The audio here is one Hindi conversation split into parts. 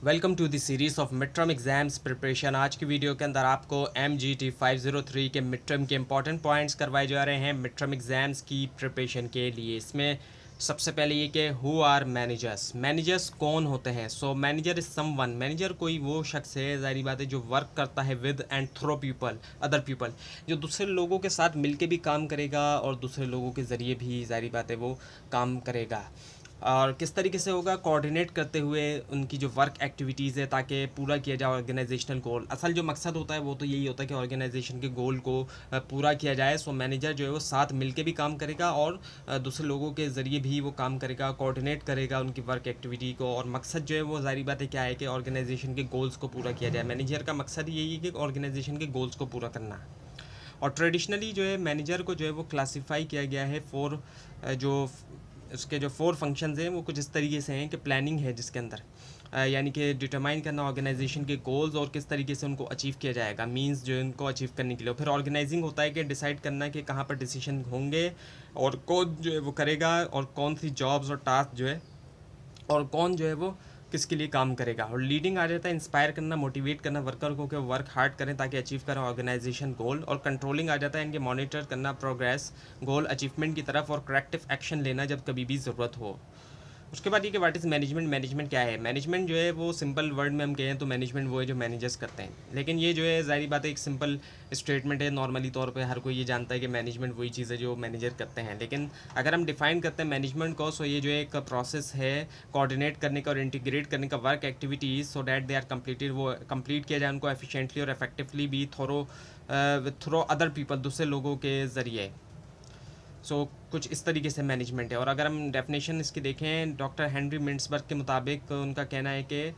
Welcome to the series of mid term exams preparation. आज की वीडियो के अंदर आपको MGT 503 के मिड टर्म के इंपॉर्टेंट पॉइंट्स करवाए जा रहे हैं मिड टर्म एग्जाम्स की प्रिपरेशन के लिए। इसमें सबसे पहले ये कि हु आर मैनेजर्स, मैनेजर्स कौन होते हैं। So manager is someone, manager कोई वो शख्स है, ज़ाहिर बात है, जो वर्क करता है with and through people, other people, जो दूसरे लोगों के साथ मिलके भी काम करेगा और दूसरे लोगों के ज़रिए भी ज़ाहिर बात है वो काम करेगा। और किस तरीके से होगा, कोऑर्डिनेट करते हुए उनकी जो वर्क एक्टिविटीज़ है ताकि पूरा किया जाए ऑर्गेनाइजेशनल गोल। असल जो मकसद होता है वो तो यही होता है कि ऑर्गेनाइजेशन के गोल को पूरा किया जाए। सो मैनेजर जो है वो साथ मिलके भी काम करेगा और दूसरे लोगों के ज़रिए भी वो काम करेगा, कोऑर्डिनेट करेगा उनकी वर्क एक्टिविटी को। और मकसद जो है वो ज़ाहिर बात है क्या है कि ऑर्गेनाइजेशन के गोल्स को पूरा किया जाए। मैनेजर का मकसद यही है कि ऑर्गेनाइजेशन के गोल्स को पूरा करना। और ट्रेडिशनली जो है मैनेजर को जो है वो क्लासीफाई किया गया है फोर, जो उसके जो फोर फंक्शंस हैं वो कुछ इस तरीके से हैं कि प्लानिंग है जिसके अंदर यानी कि डिटरमाइन करना ऑर्गेनाइजेशन के गोल्स और किस तरीके से उनको अचीव किया जाएगा, मींस जो है उनको अचीव करने के लिए। फिर ऑर्गेनाइजिंग होता है कि डिसाइड करना कि कहाँ पर डिसीजन होंगे और कौन जो है वो करेगा और कौन सी जॉब्स और टास्क जो है और कौन जो है वो किसके लिए काम करेगा। और लीडिंग आ जाता है इंस्पायर करना, मोटिवेट करना वर्कर को कि वर्क हार्ड करें ताकि अचीव करें ऑर्गेनाइजेशन गोल। और कंट्रोलिंग आ जाता है इनके मॉनिटर करना प्रोग्रेस गोल अचीवमेंट की तरफ और करेक्टिव एक्शन लेना जब कभी भी ज़रूरत हो। उसके बाद ये कि व्हाट इज़ मैनेजमेंट, मैनेजमेंट क्या है। मैनेजमेंट जो है वो सिंपल वर्ड में हम कहें तो मैनेजमेंट वो है जो मैनेजर्स करते हैं। लेकिन ये जो है ज़ाहिर बात है एक सिंपल स्टेटमेंट है, नॉर्मली तौर पे हर कोई ये जानता है कि मैनेजमेंट वही चीज़ है जो मैनेजर करते हैं। लेकिन अगर हम डिफाइन करते हैं मैनेजमेंट को, सो ये जो है एक प्रोसेस है कोऑर्डिनेट करने का और इंटीग्रेट करने का work activities so that they are completed, वो कंप्लीट किया जाए उनको एफिशिएंटली और इफेक्टिवली भी थ्रो अदर पीपल, दूसरे लोगों के ज़रिए। कुछ इस तरीके से मैनेजमेंट है। और अगर हम डेफिनेशन इसकी देखें डॉक्टर हेनरी मिंट्सबर्ग के मुताबिक, उनका कहना है कि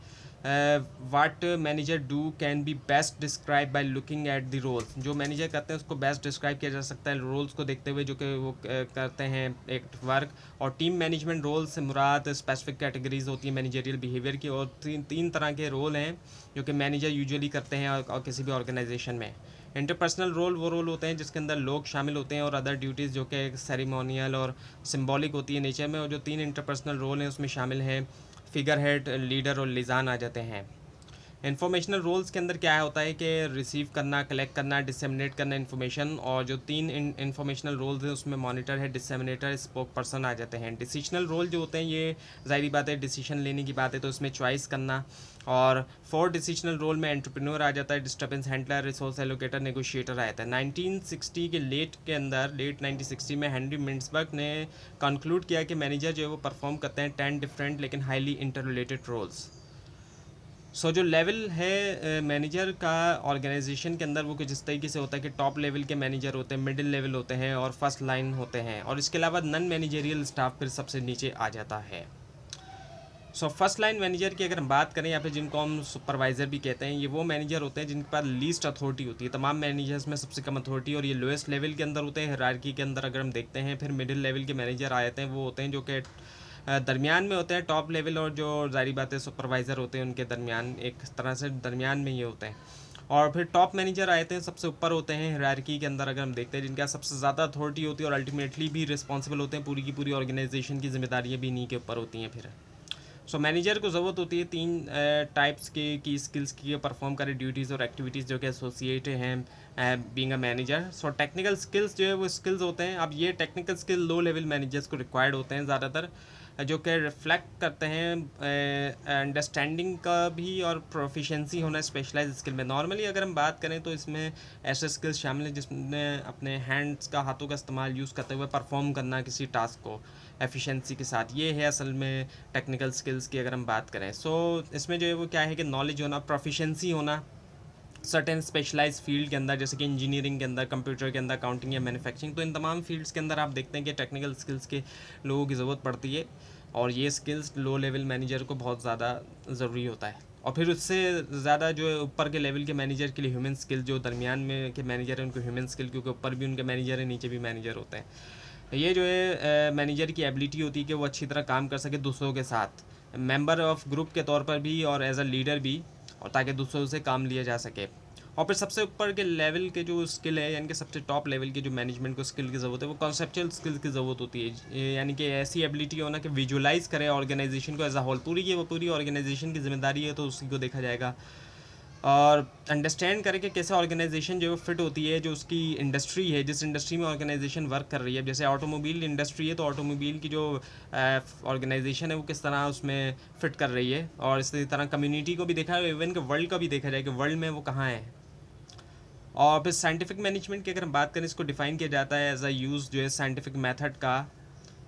what manager do can be best describe by looking at the roles. जो मैनेजर करते हैं उसको बेस्ट डिस्क्राइब किया जा सकता है रोल्स को देखते हुए जो कि वो करते हैं एक वर्क। और टीम मैनेजमेंट रोल से मुराद स्पेसिफिक कैटेगरीज होती है मैनेजरियल बिहेवियर की। और तीन तरह के रोल हैं जो कि मैनेजर यूजुअली करते हैं और किसी भी ऑर्गेनाइजेशन में। इंटरपर्सनल रोल वो रोल होते हैं जिसके अंदर लोग शामिल होते हैं और अदर ड्यूटीज़ जो कि सेरेमोनियल और सिंबॉलिक होती है नेचर में। और जो तीन इंटरपर्सनल रोल हैं उसमें शामिल हैं फिगर हेड, लीडर और लिजान आ जाते हैं। इन्फॉर्मेशनल रोल्स के अंदर क्या होता है कि रिसीव करना, कलेक्ट करना, डिसेमिनेट करना इन्फॉर्मेशन। और जो तीन इन्फॉर्मेशनल रोल्स हैं उसमें मॉनिटर है, डिसेमिनेटर, स्पोक पर्सन आ जाते हैं। डिसीजनल रोल जो होते हैं ये ज़ाहिर बात है डिसीजन लेने की बात है तो इसमें चॉइस करना। और फोर डिसीजनल रोल में एंटरप्रेन्योर आ जाता है, disturbance handler, resource allocator, negotiator आ जाता है। 1960 के लेट 1960 में हेनरी मिंट्सबर्ग ने कंक्लूड किया कि मैनेजर जो है वो परफॉर्म करते हैं 10 डिफरेंट लेकिन हाईली इंटर रिलेटेड रोल्स। जो लेवल है मैनेजर का ऑर्गेनाइजेशन के अंदर वो कुछ इस तरीके से होता है कि टॉप लेवल के मैनेजर होते हैं, मिडिल लेवल होते हैं और फर्स्ट लाइन होते हैं। और इसके अलावा नॉन मैनेजरियल स्टाफ फिर सबसे नीचे आ जाता है। फर्स्ट लाइन मैनेजर की अगर हम बात करें या फिर जिनको हम सुपरवाइज़र भी कहते हैं, ये वो मैनेजर होते हैं जिनके पास लीस्ट अथॉरिटी होती है, तमाम मैनेजर्स में सबसे कम अथॉरिटी, और ये लोएस्ट लेवल के अंदर होते हैं हायरार्की के अंदर। अगर हम देखते हैं फिर मिडिल लेवल के मैनेजर आ जाते हैं, वो होते हैं जो कि दरमियान में होते हैं टॉप लेवल, और जो जारी बात है सुपरवाइज़र होते हैं उनके दरमियान, एक तरह से दरमियान में ये होते हैं। और फिर टॉप मैनेजर आते हैं सबसे ऊपर होते हैं हायरार्की के अंदर अगर हम देखते हैं, जिनका सबसे ज़्यादा अथॉरिटी होती है और अल्टीमेटली भी रिस्पॉन्सिबल होते हैं, पूरी की पूरी ऑर्गेनाइजेशन की जिम्मेदारियाँ भी इन्हीं के ऊपर होती हैं। फिर मैनेजर को ज़रूरत होती है तीन टाइप्स की स्किल्स की परफॉर्म करे ड्यूटीज़ और एक्टिविटीज़ जो कि एसोसिएट हैं being a manager. Technical skills जो है वो स्किल्स होते हैं। अब ये technical skill low level managers को रिक्वायर्ड होते हैं ज़्यादातर, जो कि रिफ्लेक्ट करते हैं अंडरस्टैंडिंग का भी और प्रोफिशेंसी होना स्पेशलाइज स्किल में। नॉर्मली अगर हम बात करें तो इसमें ऐसे स्किल्स शामिल हैं जिसमें अपने हैंड्स का, हाथों का इस्तेमाल यूज़ करते हुए परफॉर्म करना किसी टास्क को एफिशिएंसी के साथ। ये है असल में टेक्निकल स्किल्स की अगर हम बात करें। इसमें जो है वो क्या है कि नॉलेज होना, प्रोफिशेंसी होना सर्टेन स्पेशलाइज फील्ड के अंदर, जैसे कि इंजीनियरिंग के अंदर, कंप्यूटर के अंदर, अकाउंटिंग या मैन्युफैक्चरिंग। तो इन तमाम फील्ड्स के अंदर आप देखते हैं कि टेक्निकल स्किल्स के लोगों की ज़रूरत पड़ती है। और ये स्किल्स लो लेवल मैनेजर को बहुत ज़्यादा ज़रूरी होता है। और फिर उससे ज़्यादा जो है ऊपर के लेवल के मैनेजर के लिए ह्यूमन स्किल, जो दरमियान में के मैनेजर हैं उनको ह्यूमन स्किल, क्योंकि ऊपर भी उनके मैनेजर हैं नीचे भी मैनेजर होते हैं। ये जो है मैनेजर की एबिलिटी होती है कि वो अच्छी तरह काम कर सके दूसरों के साथ, मेंबर ऑफ ग्रुप के तौर पर भी और एज अ लीडर भी, और ताकि दूसरों से काम लिया जा सके। और फिर सबसे ऊपर के लेवल के जो स्किल है, यानी कि सबसे टॉप लेवल की जो मैनेजमेंट को स्किल की ज़रूरत है, वो कॉन्सेप्चुअल स्किल की ज़रूरत होती है, यानी कि ऐसी एबिलिटी होना कि विजुलाइज करे ऑर्गेनाइजेशन को एज अ होल, पूरी की वो पूरी ऑर्गेनाइजेशन की जिम्मेदारी है तो उसी को देखा जाएगा। और अंडरस्टैंड करें कि कैसे ऑर्गेनाइजेशन जो फिट होती है, जो उसकी इंडस्ट्री है, जिस इंडस्ट्री में ऑर्गेनाइजेशन वर्क कर रही है। जैसे ऑटोमोबाइल इंडस्ट्री है तो ऑटोमोबाइल की जो ऑर्गेनाइजेशन है वो किस तरह उसमें फिट कर रही है, और इसी तरह कम्युनिटी को भी देखा है, इवन कि वर्ल्ड का भी देखा जाए कि वर्ल्ड में वो कहाँ है। और फिर साइंटिफिक मैनेजमेंट की अगर हम बात करें, इसको डिफ़ाइन किया जाता है एज अ यूज़ जो है साइंटिफिक मेथड का,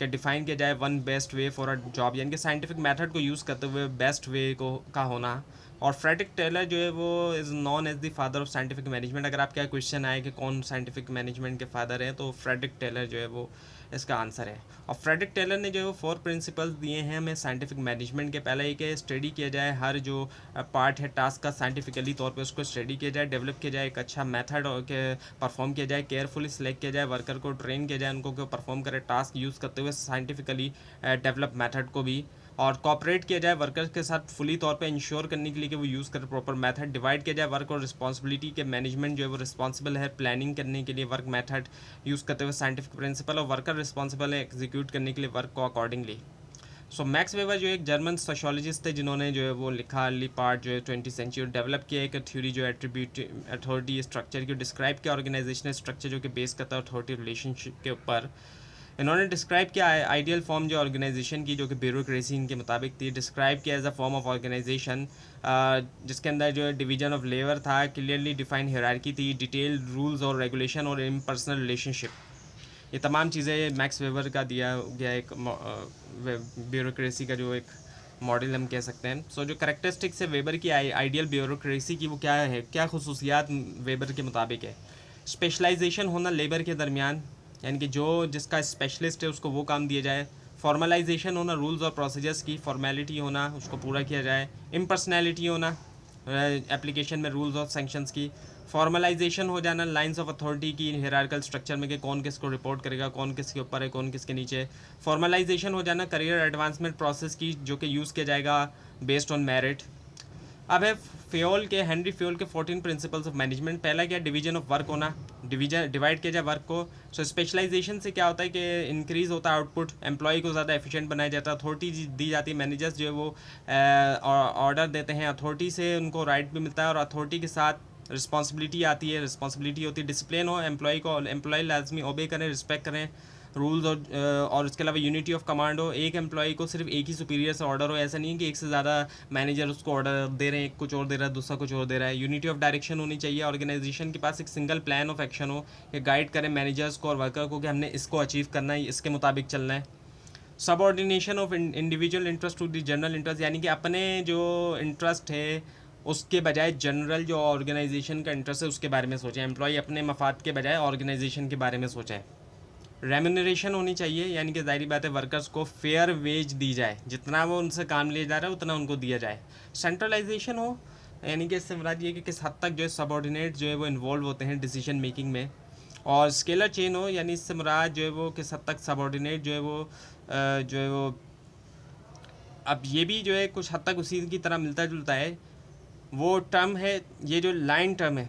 कि डिफ़ाइन किया जाए one best way for a job, यानी कि साइंटिफिक मेथड को यूज़ करते हुए बेस्ट वे को का होना। और फ्रेडरिक टेलर जो है वो is known as the father of scientific management. अगर आपका क्वेश्चन आए कि कौन साइंटिफिक मैनेजमेंट के फादर हैं, तो फ्रेडरिक टेलर जो है वो इसका आंसर है। और फ्रेडरिक टेलर ने जो है वो 4 प्रिंसिपल्स दिए हैं हमें साइंटिफिक मैनेजमेंट के। पहला एक है स्टडी किया जाए, हर जो पार्ट है टास्क का साइंटिफिकली तौर पे उसको स्टडी किया जाए, डेवलप किया जाए, एक अच्छा मेथड के परफॉर्म किया जाए, केयरफुली सिलेक्ट किया जाए, वर्कर को ट्रेन किया जाए, उनको परफॉर्म करे टास्क यूज़ करते हुए साइंटिफिकली डेवलप मेथड को भी, और कॉपरेट किया जाए वर्कर्स के साथ फुली तौर पे इंश्योर करने के लिए कि वो यूज़ करें प्रॉपर मेथड। डिवाइड किया जाए वर्क और रिस्पॉन्सिबिलिटी के, मैनेजमेंट जो है वो रिस्पॉन्सिबल है प्लानिंग करने के लिए वर्क मेथड यूज़ करते हुए साइंटिफिक प्रिंसिपल, और वर्कर रिस्पॉन्सिबल है एग्जीक्यूट करने के लिए वर्क को अकॉर्डिंगली। सो मैक्स वेबर जो एक जर्मन सोशोलॉजिस्ट थे, जिन्होंने जो है वो लिखा अर्ली पार्ट जो है 20वीं सेंचुरी, डेवलप किया एक थ्योरी जो एट्रीब्यूट अथॉरिटी स्ट्रक्चर की डिस्क्राइब किया, ऑर्गेनाइजेशनल स्ट्रक्चर जो कि बेस करता है अथॉरिटी रिलेशनशिप के ऊपर। इन्होंने डिस्क्राइब किया आइडियल फॉर्म जो ऑर्गेनाइजेशन की, जो कि ब्यूरोक्रेसी इनके मुताबिक थी, डिस्क्राइब किया as a form of organization जिसके अंदर जो है डिवीजन ऑफ लेबर था, क्लियरली डिफाइंड हायरार्की थी, डिटेल रूल्स और रेगुलेशन और इम्पर्सनल रिलेशनशिप। ये तमाम चीज़ें मैक्स वेबर का दिया गया एक ब्यूरोक्रेसी का जो एक मॉडल हम कह सकते हैं। सो जो करेक्टरिस्टिक्स है वेबर की आइडियल ब्यूरोक्रेसी की, वो क्या है, क्या खुसूसियात वेबर के मुताबिक है। स्पेशलाइजेशन होना लेबर के दरमियान, यानी कि जो जिसका स्पेशलिस्ट है उसको वो काम दिया जाए। फॉर्मलाइजेशन होना रूल्स और प्रोसीजर्स की, फॉर्मेलिटी होना उसको पूरा किया जाए। इम्पर्सनैलिटी होना एप्लीकेशन में रूल्स और सेंक्शंस की। फॉर्मलाइजेशन हो जाना लाइंस ऑफ अथॉरिटी की हायरार्किकल स्ट्रक्चर में कि कौन किसको रिपोर्ट करेगा, कौन किसके ऊपर है, कौन किसके नीचे। फॉर्मलाइजेशन हो जाना करियर एडवांसमेंट प्रोसेस की, जो कि यूज़ किया जाएगा बेस्ड ऑन मेरिट। अब है फ्योल के, हेनरी फ्योल के 14 प्रिंसिपल्स ऑफ मैनेजमेंट। पहला क्या, डिवीजन ऑफ वर्क होना, डिवाइड किया जाए वर्क को। सो स्पेशलाइजेशन से क्या होता है कि इंक्रीज़ होता है आउटपुट, एम्प्लॉय को ज़्यादा एफिशिएंट बनाया जाता है, अथॉरिटी दी जाती है, मैनेजर्स जो है वो ऑर्डर देते हैं, अथॉरिटी से उनको राइट भी मिलता है, और अथॉरिटी के साथ रिस्पॉन्सिबिलिटी आती है, रिस्पॉन्सिबिलिटी होती है डिसिप्लिन हो, एम्प्लॉय को, एम्प्लॉय लाजमी ओबे करें, रिस्पेक्ट करें रूल्स, और इसके अलावा यूनिटी ऑफ कमांड हो, एक एम्प्लॉय को सिर्फ एक ही सुपीरियर से ऑर्डर हो, ऐसा नहीं है कि एक से ज़्यादा मैनेजर उसको ऑर्डर दे रहे हैं, एक कुछ और दे रहा है, दूसरा कुछ और दे रहा है। यूनिटी ऑफ डायरेक्शन होनी चाहिए, ऑर्गेनाइजेशन के पास एक सिंगल प्लान ऑफ एक्शन हो कि गाइड करें मैनेजर्स को और वर्कर को कि हमने इसको अचीव करना है, इसके मुताबिक चलना है। Subordination of individual interest to the general interest, यानी कि अपने जो इंटरेस्ट है उसके बजाय जनरल जो ऑर्गेनाइजेशन का इंटरेस्ट है उसके बारे में सोचें। एम्प्लॉय अपने मफाद के बजाय ऑर्गेनाइजेशन के बारे में सोचें। रेम्यूनरेशन होनी चाहिए, यानी कि ज़ाहिर बात है वर्कर्स को फेयर वेज दी जाए, जितना वो उनसे काम ले जा रहा है उतना उनको दिया जाए। सेंट्रलाइजेशन हो, यानी कि इससे मुराद ये कि किस हद तक जो है सबऑर्डिनेट जो है वो इन्वॉल्व होते हैं डिसीजन मेकिंग में। और स्केलर चेन हो, यानी इससे मुराद जो है वो किस हद तक सबऑर्डिनेट जो है वो अब ये भी जो है कुछ हद तक उसी की तरह मिलता जुलता है। वो टर्म है, ये जो लाइन टर्म है।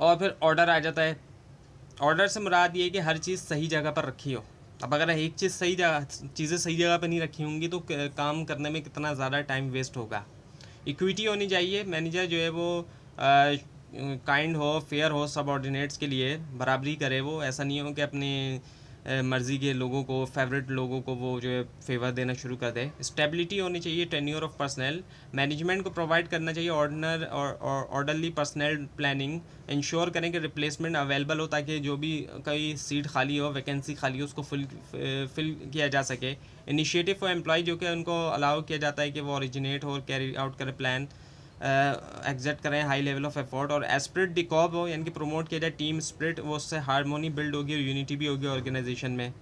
और फिर ऑर्डर आ जाता है। ऑर्डर से मुराद ये है कि हर चीज़ सही जगह पर रखी हो। अब अगर एक चीज़ें सही जगह पर नहीं रखी होंगी तो काम करने में कितना ज़्यादा टाइम वेस्ट होगा। इक्विटी होनी चाहिए, मैनेजर जो है वो काइंड हो, फेयर हो, सबऑर्डिनेट्स के लिए बराबरी करे, वो ऐसा नहीं हो कि अपने मर्ज़ी के लोगों को, फेवरेट लोगों को वो जो है फेवर देना शुरू कर दे। स्टेबिलिटी होनी चाहिए, टेन्योर ऑफ पर्सनल, मैनेजमेंट को प्रोवाइड करना चाहिए ऑर्डरली पर्सनल प्लानिंग, इंश्योर करें कि रिप्लेसमेंट अवेलेबल हो ताकि जो भी कोई सीट खाली हो, वैकेंसी खाली हो, उसको फिल किया जा सके। इनिशिएटिव फॉर एम्प्लॉय, जो कि उनको अलाउ किया जाता है कि वो ओरिजिनेट हो और कैरी आउट करें प्लान, एग्जैक्ट करें हाई लेवल ऑफ एफर्ट। और एस्पिरिट डिकॉब हो, यानी कि प्रमोट किया जाए टीम स्पिरिट, वो उससे हारमोनी बिल्ड होगी और यूनिटी भी होगी ऑर्गेनाइजेशन में।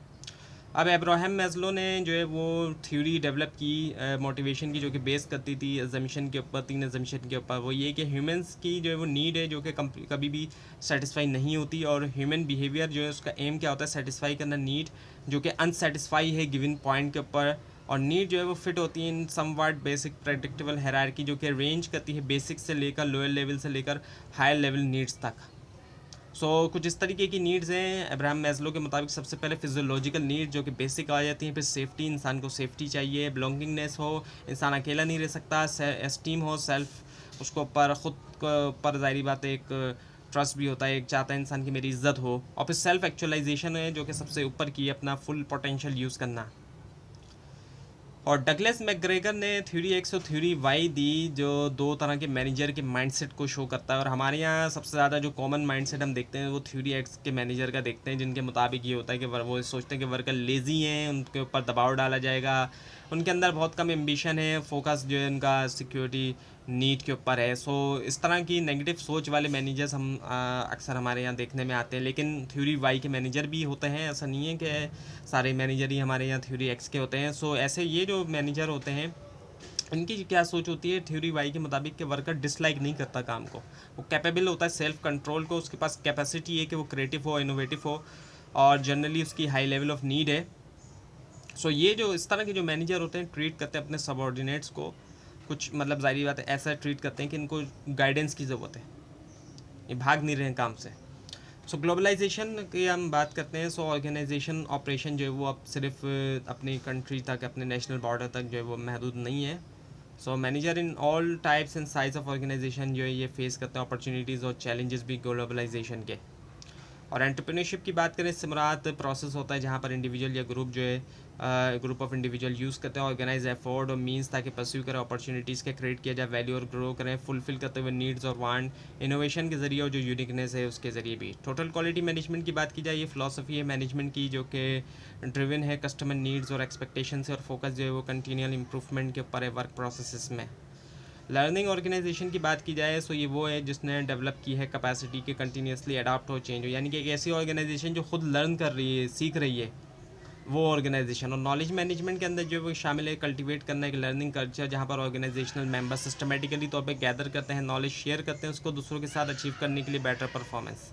अब अब्राहम मैस्लो ने जो है वो थ्योरी डेवलप की मोटिवेशन की, जो कि बेस करती थी एजम्पशन के ऊपर, 3 एजम्पशन के ऊपर। वो ये कि ह्यूमंस की जो है वो नीड है जो कि कभी भी सेटिस्फाई नहीं होती, और ह्यूमन बिहेवियर जो है उसका एम क्या होता है, सेटिस्फाई करना नीड जो कि अनसेटिस्फाई है गिवन पॉइंट के ऊपर। और नीड जो है वो फिट होती है इन समवाट बेसिक प्रेडिक्टेबल हायरार्की, जो कि रेंज करती है बेसिक से लेकर लोअर लेवल से लेकर हायर लेवल नीड्स तक। कुछ इस तरीके की नीड्स हैं अब्राहम मैस्लो के मुताबिक। सबसे पहले फिजियोलॉजिकल नीड जो कि बेसिक आ जाती हैं, फिर सेफ्टी, इंसान को सेफ्टी चाहिए, बिलोंगिंगनेस हो, इंसान अकेला नहीं रह सकता, एस्टीम हो, सेल्फ उसको पर ख़ुद पर ज़ाहिरी बात है एक ट्रस्ट भी होता है, एक चाहता है इंसान की मेरी इज्जत हो, और फिर सेल्फ एक्चुअलाइजेशन है जो कि सबसे ऊपर की अपना फुल पोटेंशियल यूज़ करना। और डगलस मैकग्रेगर ने थ्योरी एक्स और थ्योरी वाई दी, जो दो तरह के मैनेजर के माइंडसेट को शो करता है। और हमारे यहाँ सबसे ज़्यादा जो कॉमन माइंडसेट हम देखते हैं वो थ्योरी एक्स के मैनेजर का देखते हैं, जिनके मुताबिक ये होता है कि वो सोचते हैं कि वर्कर लेज़ी हैं, उनके ऊपर दबाव डाला जाएगा, उनके अंदर बहुत कम एम्बिशन है, फोकस जो है उनका सिक्योरिटी नीड के ऊपर है। इस तरह की नेगेटिव सोच वाले मैनेजर्स हम अक्सर हमारे यहाँ देखने में आते हैं। लेकिन थ्योरी वाई के मैनेजर भी होते हैं, ऐसा नहीं है कि सारे मैनेजर ही हमारे यहाँ थ्योरी एक्स के होते हैं। ऐसे ये जो मैनेजर होते हैं इनकी क्या सोच होती है थ्योरी वाई के मुताबिक कि वर्कर डिसलाइक नहीं करता काम को, वो कैपेबल होता है सेल्फ कंट्रोल को, उसके पास कैपेसिटी है कि वो क्रिएटिव हो, इनोवेटिव हो, और जनरली उसकी हाई लेवल ऑफ नीड है। ये जो इस तरह के जो मैनेजर होते हैं ट्रीट करते हैं अपने सबऑर्डिनेट्स को कुछ मतलब ज़ाहिर बात है ऐसा ट्रीट करते हैं कि इनको गाइडेंस की ज़रूरत है, ये भाग नहीं रहे हैं काम से। ग्लोबलाइजेशन की हम बात करते हैं। ऑर्गेनाइजेशन ऑपरेशन जो है वो अब सिर्फ अपनी कंट्री तक, अपने नेशनल बॉर्डर तक जो है वो महदूद नहीं है। Manager in all types and size of organization जो है ये फेस करते हैं अपॉर्चुनिटीज़ और चैलेंजेस भी ग्लोबलाइजेशन के। और एंटरप्रेन्योरशिप की बात करें, इससे मुराद प्रोसेस होता है जहाँ पर इंडिविजुअल या ग्रुप जो है ग्रुप ऑफ इंडिविजुअल यूज़ करते हैं ऑर्गेनाइज एफर्ट और मीन्स ताकि परस्यू करें अपॉर्चुनिटीज़ के, क्रिएट किया जाए वैल्यू और ग्रो करें, फुलफिल करते हुए नीड्स और वांट, इनोवेशन के ज़रिए और जो यूनिकनेस है उसके ज़रिए भी। टोटल क्वालिटी मैनेजमेंट की बात की जाए, ये फिलॉसफी है मैनेजमेंट की जो कि ड्रिवन है कस्टमर नीड्स और एक्सपेक्टेशन से, और फोकस जो है वो कंटिन्यूअल इंप्रूवमेंट के ऊपर है वर्क प्रोसेसेस में। लर्निंग ऑर्गेनाइजेशन की बात की जाए ये वो है जिसने डेवलप की है कैपेसिटी के कंटिन्यूसली अडाप्ट हो चेंज हो, यानी कि एक ऐसी ऑर्गेनाइजेशन जो खुद लर्न कर रही है, सीख रही है, वो ऑर्गेनाइजेशन। और नॉलेज मैनेजमेंट के अंदर जो वो शामिल है कल्टीवेट करना एक लर्निंग कल्चर, जहाँ पर ऑर्गेनाइजेशनल मेंबर्स सिस्टमेटिकली तौर पे गैदर करते हैं, नॉलेज शेयर करते हैं उसको दूसरों के साथ अचीव करने के लिए बेटर परफॉर्मेंस।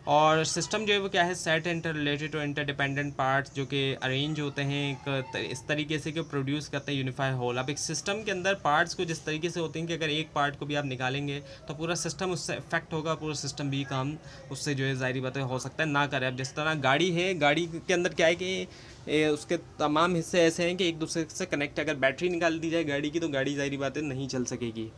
और सिस्टम जो है वो क्या है, सेट इंटर रिलेटेड और इंटरडिपेंडेंट पार्ट्स जो कि अरेंज होते हैं एक इस तरीके से कि प्रोड्यूस करते हैं यूनिफाई होल। अब एक सिस्टम के अंदर पार्ट्स को जिस तरीके से होते हैं कि अगर एक पार्ट को भी आप निकालेंगे तो पूरा सिस्टम उससे इफेक्ट होगा, पूरा सिस्टम भी काम उससे जो है ज़ाहिर बात है हो सकता है ना करे। अब जिस तरह गाड़ी है, गाड़ी के अंदर क्या है कि उसके तमाम हिस्से ऐसे हैं कि एक दूसरे से कनेक्ट, अगर बैटरी निकाल दी जाए गाड़ी की तो गाड़ी ज़ाहिर बात है नहीं चल सकेगी।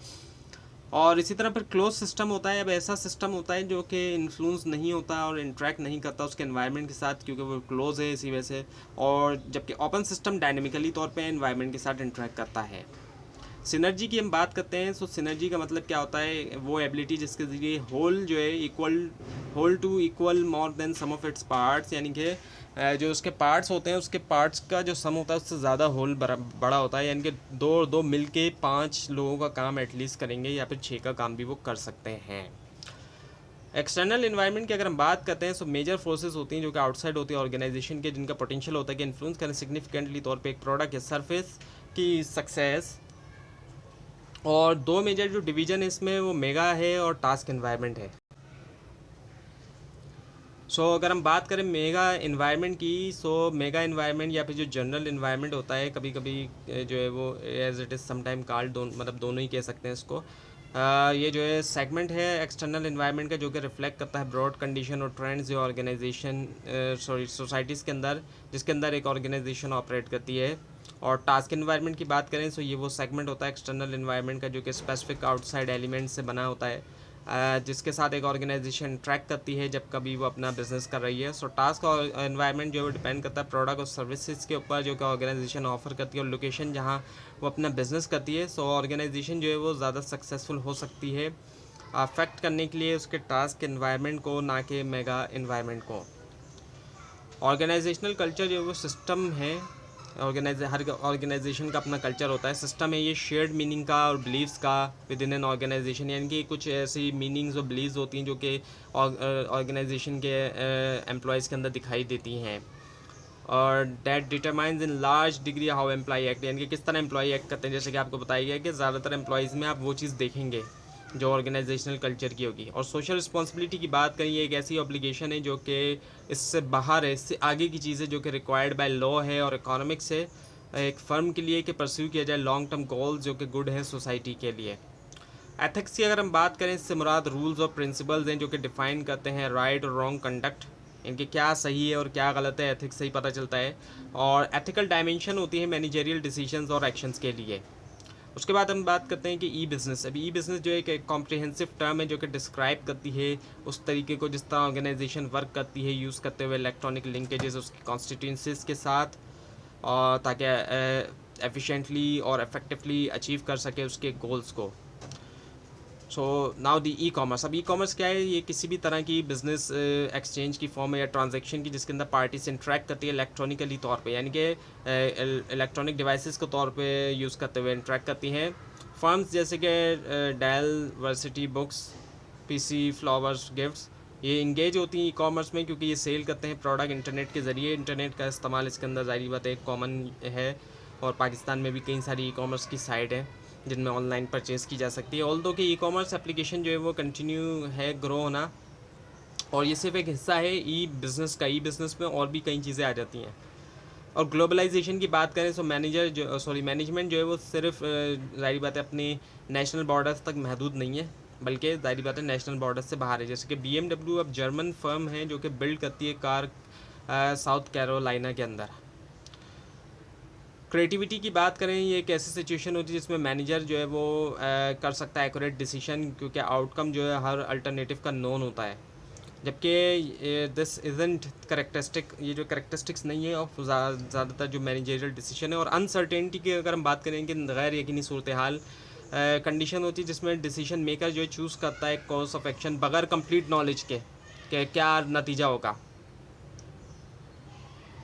और इसी तरह पर क्लोज सिस्टम होता है। अब ऐसा सिस्टम होता है जो कि इन्फ्लुएंस नहीं होता और इंटरेक्ट नहीं करता उसके एनवायरनमेंट के साथ, क्योंकि वो क्लोज है इसी वजह से। और जबकि ओपन सिस्टम डायनेमिकली तौर पे एनवायरनमेंट के साथ इंटरेक्ट करता है। सिनर्जी की हम बात करते हैं। सिनर्जी का मतलब क्या होता है, वो एबिलिटी जिसके ज़रिए होल जो है whole to equal more than sum of its parts, यानी कि जो उसके पार्ट्स होते हैं उसके पार्ट्स का जो सम होता है उससे ज़्यादा होल बड़ा होता है, यानी कि दो मिल के 5 लोगों का काम एटलीस्ट करेंगे या फिर 6 का काम भी वो कर सकते हैं। एक्सटर्नल इन्वायरमेंट की अगर हम बात करते हैं मेजर फोर्सेस होती हैं जो कि आउटसाइड होती है ऑर्गेनाइजेशन के, जिनका पोटेंशियल होता है कि इन्फ्लुएंस करें सिग्निफिकेंटली तौर पे एक प्रोडक्ट या सर्फेस की सक्सेस। और दो मेजर जो डिवीज़न है इसमें वो मेगा है और टास्क इन्वायरमेंट है। अगर हम बात करें मेगा इन्वायरमेंट की, मेगा इन्वायरमेंट या फिर जो जनरल इन्वायरमेंट होता है कभी कभी जो है वो as it is sometime called मतलब दोनों ही कह सकते हैं इसको। ये जो है सेगमेंट है एक्सटर्नल इन्वायरमेंट का जो कि रिफ्लेक्ट करता है ब्रॉड कंडीशन और ट्रेंड्स जो ऑर्गेनाइजेशन सोसाइटीज़ के अंदर, जिसके अंदर एक ऑर्गेनाइजेशन ऑपरेट करती है। और टास्क इन्वायरमेंट की बात करें ये वो सेगमेंट होता है एक्सटर्नल इन्वायरमेंट का जो कि स्पेसिफिक आउटसाइड एलिमेंट से बना होता है, जिसके साथ एक ऑर्गेनाइजेशन ट्रैक करती है जब कभी वो अपना बिजनेस कर रही है। टास्क और एनवायरनमेंट जो है वो डिपेंड करता है प्रोडक्ट और सर्विसेज के ऊपर जो कि ऑर्गेनाइजेशन ऑफर करती है और लोकेशन जहाँ वो अपना बिजनेस करती है। ऑर्गेनाइजेशन जो है वो ज़्यादा सक्सेसफुल हो सकती है अफेक्ट करने के लिए उसके टास्क एनवायरनमेंट को, ना कि मेगा एनवायरनमेंट को। ऑर्गेनाइजेशनल कल्चर जो है वो सिस्टम है, हर ऑर्गेनाइजेशन का अपना कल्चर होता है, सिस्टम है ये शेयर्ड मीनिंग का और बिलीव्स का विद इन एन ऑर्गेनाइजेशन, यानी कि कुछ ऐसी मीनिंग्स और बिलीव्स होती हैं जो कि ऑर्गेनाइजेशन के एम्प्लॉयज़ के अंदर दिखाई देती हैं। और that determines in large degree how employ act, यानी कि किस तरह एम्प्लॉय एक्ट करते हैं। जैसे कि आपको बताया गया कि ज़्यादातर एम्प्लॉयज़ में आप वो चीज़ देखेंगे जो ऑर्गेनाइजेशनल कल्चर की होगी। और सोशल रिस्पॉन्सिबिलिटी की बात करें, ये एक ऐसी ऑब्लिगेशन है जो कि इससे बाहर है, इससे आगे की चीज़ें जो कि रिक्वायर्ड बाय लॉ है और इकोनॉमिक्स है, एक फ़र्म के लिए कि परस्यू किया जाए लॉन्ग टर्म गोल्स जो कि गुड हैं सोसाइटी के लिए। एथिक्स की अगर हम बात करें, इससे मुराद रूल्स और प्रिंसिपल्स हैं जो कि डिफ़ाइन करते हैं राइट और रॉन्ग कंडक्ट, इनके क्या सही है और क्या गलत है, एथिक्स से ही पता चलता है। और एथिकल डायमेंशन होती है मैनेजरियल डिसीजंस और एक्शंस के लिए। उसके बाद हम बात करते हैं कि ई बिज़नेस। अभी ई बिज़नेस जो एक कॉम्प्रिहेंसिव टर्म है जो कि डिस्क्राइब करती है उस तरीके को जिस तरह ऑर्गेनाइजेशन वर्क करती है यूज़ करते हुए इलेक्ट्रॉनिक लिंकेजेस उसकी कॉन्स्टिट्यूंसीज के साथ, और ताकि एफिशिएंटली और इफ़ेक्टिवली अचीव कर सके उसके गोल्स को। So now the e commerce. अब ई कॉमर्स क्या है? ये किसी भी तरह की बिज़नेस एक्सचेंज की फॉर्म है या ट्रांजैक्शन की जिसके अंदर पार्टी से इंटरेक्ट करती है इलेक्ट्रॉनिकली तौर पे, यानी कि इलेक्ट्रॉनिक डिवाइसेस के तौर पे यूज़ करते हुए इंटरेक्ट करती हैं। फर्म्स जैसे कि Dell, varsity books, PC, flowers gifts, ये इंगेज होती हैं ई कॉमर्स में क्योंकि ये सेल करते हैं प्रोडक्ट इंटरनेट के ज़रिए। इंटरनेट का इस्तेमाल इसके अंदर ज़ाहिर बात है कॉमन है, और पाकिस्तान में भी कई सारी ई कॉमर्स की साइट हैं जिनमें ऑनलाइन परचेज़ की जा सकती है। ऑल दो कि ई कॉमर्स एप्लीकेशन जो है वो कंटिन्यू है ग्रो होना, और ये सिर्फ एक हिस्सा है ई बिज़नेस का। ई बिज़नेस में और भी कई चीज़ें आ जाती हैं। और ग्लोबलाइजेशन की बात करें तो मैनेजमेंट जो है वो सिर्फ ज़ाहिर बात है अपनी नेशनल बॉर्डर्स तक महदूद नहीं है, बल्कि ज़ाहिर बात है नेशनल बॉर्डर से बाहर है। जैसे कि BMW अब जर्मन फर्म है जो कि बिल्ड करती है कार साउथ कैरोलिना के अंदर। क्रिएटिविटी की बात करें, ये एक ऐसी सिचुएशन होती है जिसमें मैनेजर जो है वो कर सकता है एक्यूरेट डिसीजन, क्योंकि आउटकम जो है हर अल्टरनेटिव का नोन होता है। जबकि दिस इज़ंट करेक्टरिस्टिक, ये जो करेक्टरिस्टिक्स नहीं है ऑफ ज़्यादातर जो मैनेजरियल डिसीजन है। और अनसर्टेनिटी की अगर हम बात करें कि गैर यकीनी सूरत हाल कंडीशन होती है जिसमें डिसीजन मेकर जो है चूज़ करता है कोर्स ऑफ एक्शन बगैर कंप्लीट नॉलेज के कि क्या नतीजा होगा।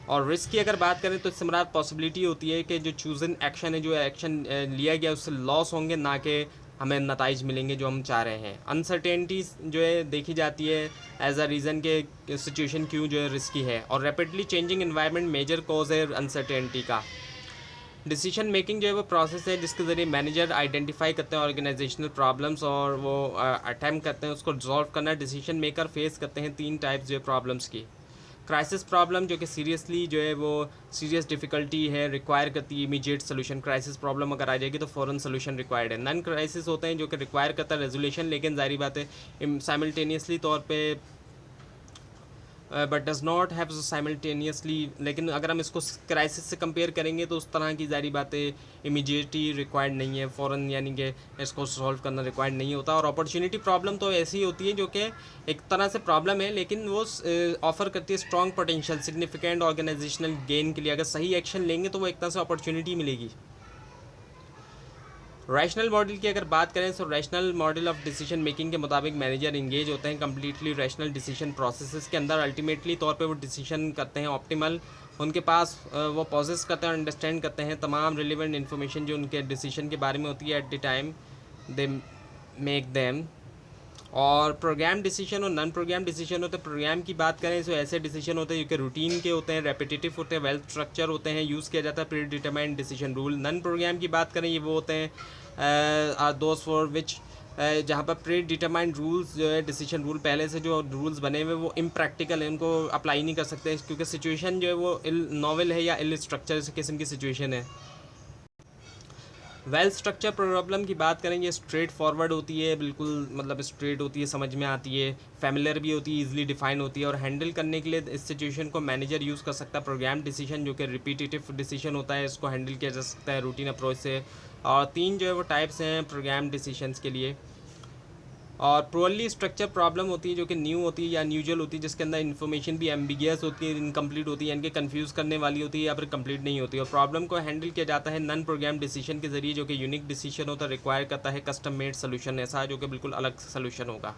और रिस्क की अगर बात करें तो इससे मुराद पॉसिबिलिटी होती है कि जो चूज़न एक्शन है, जो एक्शन लिया गया उससे लॉस होंगे, ना कि हमें नताइज मिलेंगे जो हम चाह रहे हैं। अनसर्टेनिटी जो है देखी जाती है एज अ रीज़न के सिचुएशन क्यों जो है रिस्की है। और rapidly changing environment major cause है अनसर्टेनिटी का। डिसीजन मेकिंग जो है वो प्रोसेस है जिसके ज़रिए मैनेजर आइडेंटिफाई करते हैं ऑर्गेनाइजेशनल प्रॉब्लम्स और वो अटैम्प्ट करते हैं उसको रिजॉल्व करना। डिसीजन मेकर फेस करते हैं 3 टाइप्स जो प्रॉब्लम्स की। क्राइसिस प्रॉब्लम जो कि सीरियसली जो है वो सीरियस डिफ़िकल्टी है, रिक्वायर करती है इमीडिएट सोल्यूशन। क्राइसिस प्रॉब्लम अगर आ जाएगी तो फ़ौरन सोल्यूशन रिक्वायर्ड है। नॉन क्राइसिस होते हैं जो कि रिक्वायर करता है रेजोल्यूशन, लेकिन जारी बात है साइमल्टेनियसली तौर पे but does not have simultaneously. लेकिन अगर हम इसको क्राइसिस से कंपेयर करेंगे तो उस तरह की जारी बातें इमीडिएटली रिक्वायर्ड नहीं है, फ़ौरन यानी कि इसको सॉल्व करना रिक्वायर्ड नहीं होता। और अपॉर्चुनिटी प्रॉब्लम तो ऐसी होती है जो कि एक तरह से प्रॉब्लम है लेकिन वो ऑफ़र करती है strong potential significant organizational gain के लिए। अगर सही एक्शन लेंगे तो वो एक तरह से अपॉर्चुनिटी मिलेगी। रैशनल मॉडल की अगर बात करें तो rational model of decision making के मुताबिक मैनेजर इंगेज होते हैं कम्प्लीटली रैशनल डिसीजन प्रोसेसेस के अंदर। अल्टीमेटली तौर पे वो डिसीजन करते हैं ऑप्टिमल, उनके पास वो पॉजेस करते हैं और अंडरस्टैंड करते हैं तमाम रिलेवेंट इन्फॉर्मेशन जो उनके डिसीजन के बारे में होती है at the time they make them. और प्रोग्राम डिसीजन और नॉन प्रोग्राम डिसीजन होते हैं। प्रोग्राम की बात करें तो ऐसे डिसीजन होते हैं जो कि रूटीन के होते हैं, रेपिटेटिव होते हैं, वेल स्ट्रक्चर होते हैं, यूज़ किया जाता है pre determined decision rule. Non programme की बात करें ये वो होते हैं आर दोज फॉर विच जहाँ पर प्री डिटरमाइंड रूल्स जो है डिसीजन रूल पहले से जो रूल्स बने हुए वो इम्प्रैक्टिकल है, उनको अप्लाई नहीं कर सकते क्योंकि सिचुएशन जो है वो इल नॉवल है या इल स्ट्रक्चर किस्म की सिचुएशन है। वेल स्ट्रक्चर प्रॉब्लम की बात करें ये स्ट्रेट फॉरवर्ड होती है, बिल्कुल मतलब स्ट्रेट होती है, समझ में आती है, फैमिलियर भी होती है, इजीली डिफाइन होती है। और हैंडल करने के लिए इस सिचुएशन को मैनेजर यूज़ कर सकता है प्रोग्राम डिसीजन जो कि रिपीटेटिव डिसीजन होता है, इसको हैंडल किया जा सकता है रूटीन अप्रोच से। और 3 जो है वो टाइप्स हैं प्रोग्राम डिसीजंस के लिए। और प्रोअरली स्ट्रक्चर प्रॉब्लम होती है जो कि न्यू होती है या न्यूजुअल होती है, जिसके अंदर इन्फॉर्मेशन भी एम्बिगियस होती है, इनकम्प्लीट होती है, यानी कि कन्फ्यूज़ करने वाली होती है या फिर कंप्लीट नहीं होती है। और प्रॉब्लम को हैंडल किया जाता है नॉन प्रोग्राम डिसीजन के जरिए जो कि यूनिक डिसीजन होता है, रिक्वायर करता है कस्टम मेड सोल्यूशन, ऐसा जो कि बिल्कुल अलग सोल्यूशन होगा।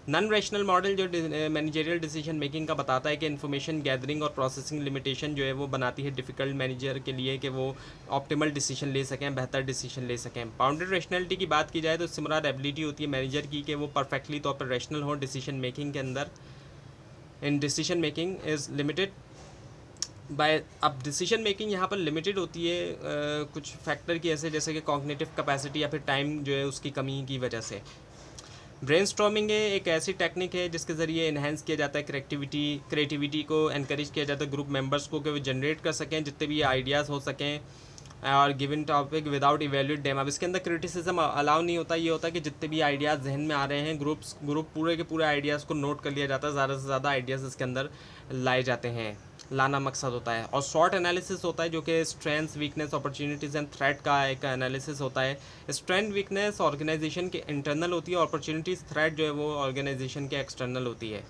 नॉन रैशनल मॉडल जो मैनेजरियल डिसीजन मेकिंग का बताता है कि इन्फॉर्मेशन गैदरिंग और प्रोसेसिंग लिमिटेशन जो है वो बनाती है डिफ़िकल्ट मैनेजर के लिए कि वो ऑप्टिमल डिसीजन ले सकें, बेहतर डिसीजन ले सकें। बाउंडेड रैशनैलिटी की बात की जाए तो इससे मुराद एबिलिटी होती है मैनेजर की कि वो परफेक्टली तौर पर रैशनल हो डिसीजन मेकिंग के अंदर। In decision making is limited by, अब डिसीजन मेकिंग यहाँ पर लिमिटेड होती है कुछ फैक्टर की ऐसे जैसे कि कॉग्निटिव कैपेसिटी या फिर टाइम जो है उसकी कमी की वजह से। ब्रेनस्टॉर्मिंग एक ऐसी टेक्निक है जिसके ज़रिए इन्हेंस किया जाता है क्रिएटिविटी को एनकरेज किया जाता है ग्रुप मेंबर्स को कि वो जनरेट कर सकें जितने भी आइडियाज़ हो सकें और given topic without evaluate them. अब इसके अंदर क्रिटिसिज्म अलाउ नहीं होता, ये होता है कि जितने भी आइडियाज़ जहन में आ रहे हैं ग्रुप पूरे के पूरे आइडियाज़ को नोट कर लिया जाता है, ज़्यादा से ज़्यादा आइडियाज़ इसके अंदर लाए जाते हैं, लाना मकसद होता है। और शॉर्ट एनालिसिस होता है जो कि strengths weakness opportunities and threat का एक एनालिसिस होता है। स्ट्रेंथ वीकनेस ऑर्गेनाइजेशन के इंटरनल होती है, अपॉर्चुनिटीज़ थ्रेट जो है वो ऑर्गेनाइजेशन के एक्सटर्नल होती है।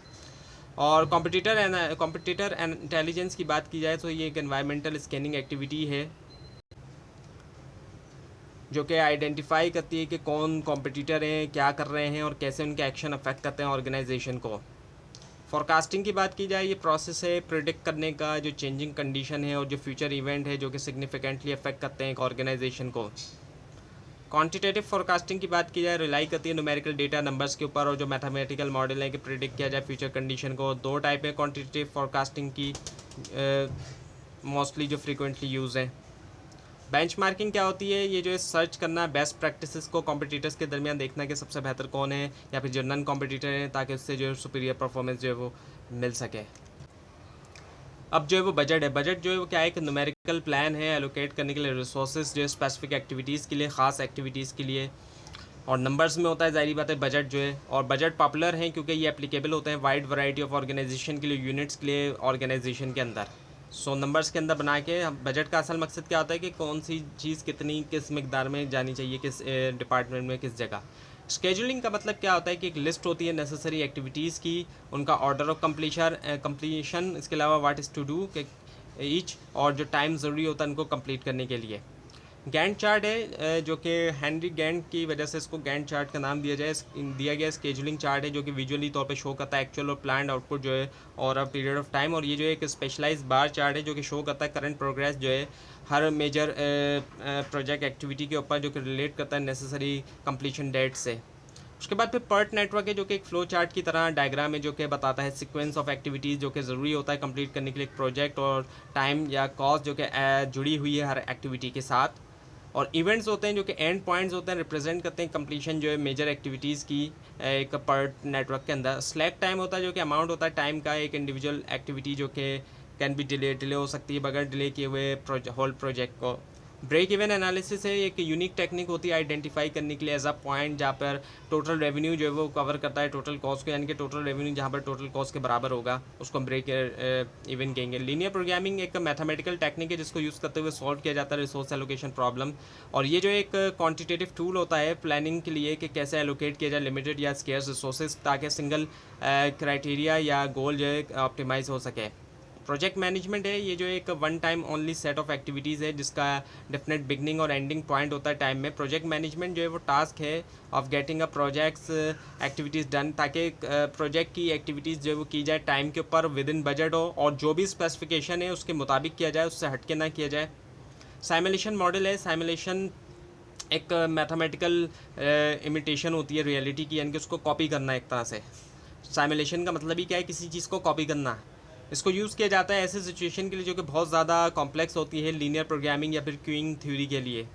और कॉम्पिटिटर इंटेलिजेंस की बात की जाए तो ये एक एनवायरमेंटल स्कैनिंग एक्टिविटी है जो कि आइडेंटिफाई करती है कि कौन कॉम्पिटिटर हैं, क्या कर रहे हैं और कैसे उनके एक्शन अफेक्ट करते हैं ऑर्गेनाइजेशन को। फॉरकास्टिंग की बात की जाए, ये प्रोसेस है प्रिडिक्ट करने का जो चेंजिंग कंडीशन है और जो फ्यूचर इवेंट है जो कि सिग्निफिकेंटली अफेक्ट करते हैं एक ऑर्गेनाइजेशन को। क्वांटिटेटिव फोरकास्टिंग की बात की जाए, रिलाई करती है न्यूमेरिकल डेटा नंबर्स के ऊपर और जो मैथमेटिकल मॉडल है कि प्रिडिक्ट किया जाए फ्यूचर कंडीशन को। दो टाइप है क्वांटिटेटिव फोरकास्टिंग की मोस्टली जो फ्रीक्वेंटली यूज़ है। बेंचमार्किंग क्या होती है, ये जो है सर्च करना बेस्ट प्रैक्टिसेस को कॉम्पिटिटर्स के दरमियान देखना कि सबसे बेहतर कौन है या फिर जो नन कॉम्पिटिटर हैं, ताकि उससे जो है सुपीरियर परफॉर्मेंस जो है वो मिल सके। अब जो है वो बजट जो है वो क्या है, एक न्यूमेरिकल प्लान है एलोकेट करने के लिए रिसोर्सेज जो है स्पेसिफिक एक्टिविटीज़ के लिए, ख़ास एक्टिविटीज़ के लिए। और नंबर्स में होता है ज़ाहिर बात है बजट जो है, और बजट पॉपुलर हैं क्योंकि ये एप्लीकेबल होते हैं वाइड वैरायटी ऑफ ऑर्गेनाइजेशन के लिए, यूनिट्स के लिए ऑर्गेनाइजेशन के अंदर। नंबर्स के अंदर बना के हम बजट का असल मकसद क्या होता है कि कौन सी चीज़ कितनी किस मिकदार में जानी चाहिए, किस डिपार्टमेंट में किस जगह। स्केजुलिंग का मतलब क्या होता है कि एक लिस्ट होती है नेसेसरी एक्टिविटीज़ की, उनका ऑर्डर ऑफ कंप्लीशन, इसके अलावा व्हाट इज़ टू डू के ईच, और जो टाइम ज़रूरी होता है उनको कंप्लीट करने के लिए। गैंट चार्ट है जो कि हेनरी गैंट की वजह से इसको गैंट चार्ट का नाम दिया गया स्केजुलिंग चार्ट है जो कि विजुअली तौर पे शो करता है एक्चुअल और प्लान्ड आउटपुट जो है और अ पीरियड ऑफ टाइम। और ये जो एक स्पेशलाइज्ड बार चार्ट है जो कि शो करता है करंट प्रोग्रेस जो है हर मेजर प्रोजेक्ट एक्टिविटी के ऊपर, जो कि रिलेट करता है नेसेसरी कंप्लीशन डेट से। उसके बाद फिर पर्ट नेटवर्क है जो कि एक फ्लो चार्ट की तरह डायग्राम है जो कि बताता है सीक्वेंस ऑफ एक्टिविटीज़ जो कि ज़रूरी होता है कंप्लीट करने के लिए एक प्रोजेक्ट, और टाइम या कॉस्ट जो कि जुड़ी हुई है हर एक्टिविटी के साथ। और इवेंट्स होते हैं जो कि एंड पॉइंट्स होते हैं, रिप्रेजेंट करते हैं कंप्लीशन जो है मेजर एक्टिविटीज़ की एक पर्ट नेटवर्क के अंदर। स्लैक टाइम होता है जो कि अमाउंट होता है टाइम का एक इंडिविजुअल एक्टिविटी जो कि कैन बी डिले हो सकती है बगैर डिले किए हुए होल प्रोजेक्ट को। ब्रेक इवन एनालिसिस है, एक यूनिक टेक्निक होती है आइडेंटिफाई करने के लिए एज अ पॉइंट जहाँ पर टोटल रेवेन्यू जो है वो कवर करता है टोटल कॉस्ट को, यानी कि टोटल रेवेन्यू जहाँ पर टोटल कॉस्ट के बराबर होगा उसको हम ब्रेक इवन कहेंगे। लीनियर प्रोग्रामिंग एक मैथमेटिकल टेक्निक है जिसको यूज़ करते हुए सॉल्व किया जाता है रिसोर्स एलोकेशन प्रॉब्लम। और ये जो एक क्वान्टिटेटिव टूल होता है प्लानिंग के लिए कि कैसे एलोकेट किया जाए लिमिटेड या स्केर्स रिसोर्सेज ताकि सिंगल क्राइटेरिया या गोल जो है ऑप्टिमाइज हो सके। प्रोजेक्ट मैनेजमेंट है, ये जो एक one time only set of activities है जिसका डेफिनेट बिगनिंग और एंडिंग पॉइंट होता है टाइम में। प्रोजेक्ट मैनेजमेंट जो है वो टास्क है of getting a projects activities done, ताकि प्रोजेक्ट की एक्टिविटीज़ जो है वो की जाए टाइम के ऊपर विद इन बजट हो और जो भी स्पेसिफिकेशन है उसके मुताबिक किया जाए, उससे हटके ना किया जाए। साइमुलेशन मॉडल है, साइमुलेशन एक मैथमेटिकल इमिटेशन होती है रियलिटी की, यानी कि उसको कॉपी करना एक तरह से। साइमुलेशन का मतलब ही क्या है, किसी चीज़ को कॉपी करना। इसको यूज़ किया जाता है ऐसे सिचुएशन के लिए जो कि बहुत ज़्यादा कॉम्प्लेक्स होती है, लीनियर प्रोग्रामिंग या फिर क्यूइंग थ्योरी के लिए।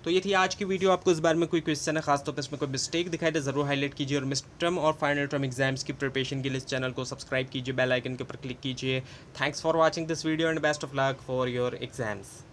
तो ये थी आज की वीडियो। आपको इस बारे में कोई क्वेश्चन है, खासतौर पर इसमें कोई मिस्टेक दिखाई दे ज़रूर हाईलाइट कीजिए, और मिड टर्म और फाइनल टर्म एग्जाम्स की प्रिपरेशन के लिए इस चैनल को सब्सक्राइब कीजिए, बेल आइकन के ऊपर क्लिक कीजिए। Thanks for watching this video and best of luck for your exams.